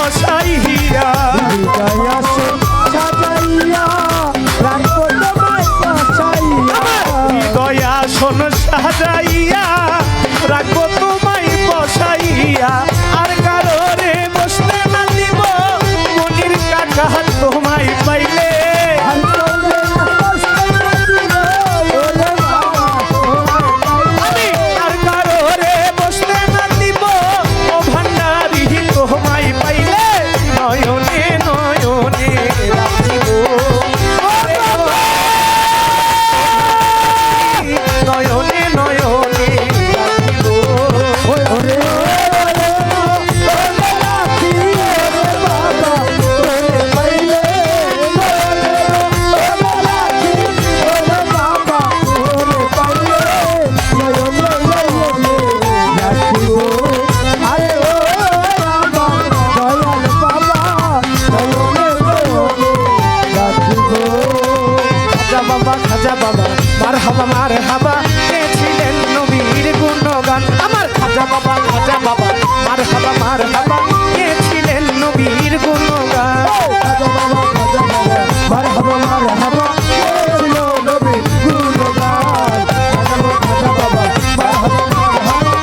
বসাইয়া হৃদয় আসন সাজাইয়া রাখবো তোমায় বসাইয়া হৃদয় আসন সাজাইয়া রাখবো তোমায় বসাইয়া আর কারোরে বসতে না দিব মনির কাকা তোমায় পাইলে আর কারোরে বসতে না দিব ও ভান্ডারি তোমায় পাইলে নয়নে নয়নে রাখিব নয়নে নয়নে রাখিব খাজা বাবা মারহাবা মারহাবা গেছিলেন নবীর গুণগান আমার খাজা বাবা মারহাবা মারহাবা গেছিলেন নবীর গুণগান মারহাবা মারহাবা ছিল নবীর গুণগান খাজা বাবা মারহাবা মারহাবা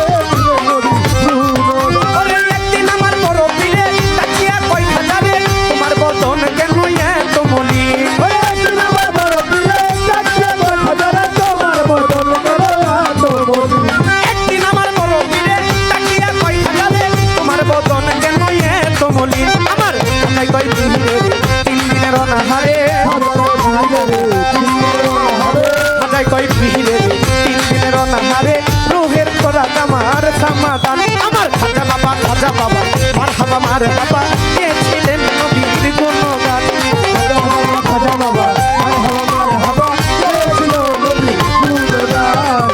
ছিল নবীর গুণগান ওরে একদিন আমার বড় পীরে তাকিয়া কই খাজারে তোমার বদন কেন এত মলিন একদিন আমার বড় পীরে তাকিয়া কই খাজারে তোমার বদন কেন এত মলিন একদিন আমার বড় পীরে তাকিয়া কই খাজারে তোমার বদন কেন এত মলিন আমার কাকাই কই পীরে তিন দিনের অনাহারে কাকাই কই পীরে তিন দিনের অনাহারে রোহের করা আমার সমাধান আমার খাজা বাবা মারহাবা মারহাবা গেছিলেন নবীর গুণগান খাজা বাবা মারহাবা মারহাবা ছিল নবীর গুণগান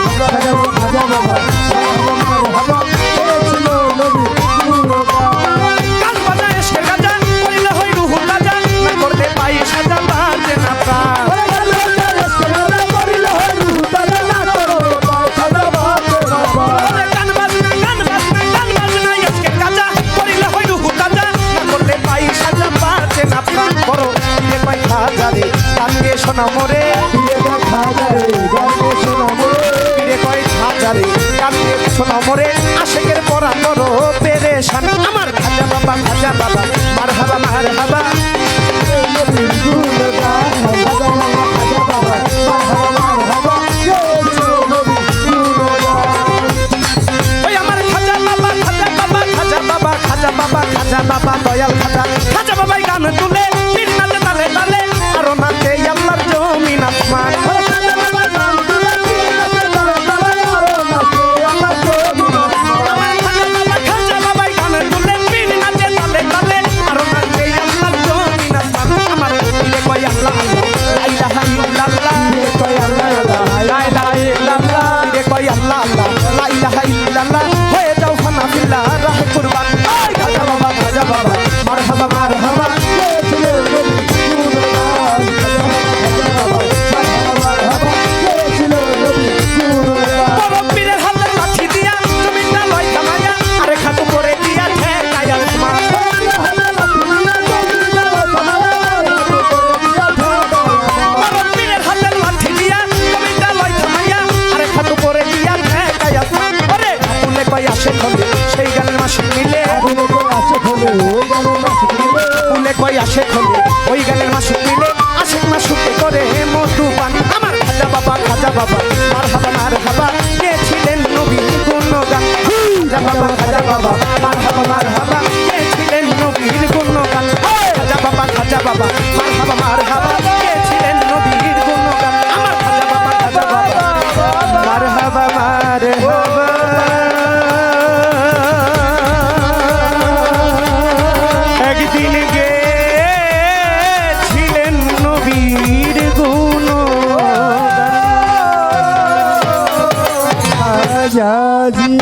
খাজা বাবা মারহাবা ছিল নবীর গুণগান গান বাজায় এসে গাজা করিলে হই রুহু রাজা না করলে পাই সাজা বাজে না প্রাণ ওরে গান বাজনা এসে গাজা করিলে হই রুহু রাজা না করলে পাই সাজা বাজে না প্রাণ বড় দিলে পাই খাজারে কান্দে শোনা মোরে দিলে কয় খাজারে কান্দে শোনা মোরে আশেকের পরা করো পেরেশান আমার খাজা বাবা মারহাবা মারহাবা ওই আমার খাজা বাবা দয়াল খাজা বাবাই গান তুলে পীর নাচে তালে তালে আরো নাচে আল্লাহর জমিন আসমান আমার খাজা বাবাই গান তুলে পীর নাচে তালে তালে আরো নাচে আল্লাহর জমিন আসমান আমার দিলে কই আল্লাহ লা ইলাহা ইল্লাল্লাহ দিলে কই আল্লাহ লা ইলাহা ইল্লাল্লাহ দিলে কই আল্লাহ লা ইলাহা ইল্লাল্লাহ হয়ে যাও ফানা বিল্লাহ রাহ কুরবান খাজা বাবা মারহাবা মারহাবা বড় পীরের হাতে লাঠি দিয়া জমিটা লয় কামাইয়া আরে খাতু করে দিয়া ঠেকায় আসমান বড় পীরের হাতে লাঠি দিয়া জমিটা লয় কামাইয়া আরে খাতু করে দিয়া ঠেকায় আসমান ওরে তুলে কই আসে খলে সেই গানের মাসুক মিলে ফুলে কই আসে খলে ওই গানের মাসুক মিলে আশেক মাসুকে করে মধুপান আমার খাজা বাবা মারহাবা মারহাবা গেছিলেন নবীর গুণগান খাজা বাবা মারহাবা মারহাবা গেছিলেন নবীর গুণগান খাজা বাবা মারহাবা মারহাবা গেছিলেন নবীর গুণগান আমার খাজা বাবা মারহাবা মারহাবা একদিন গেছিলেন নবীর গুণগান আজাজি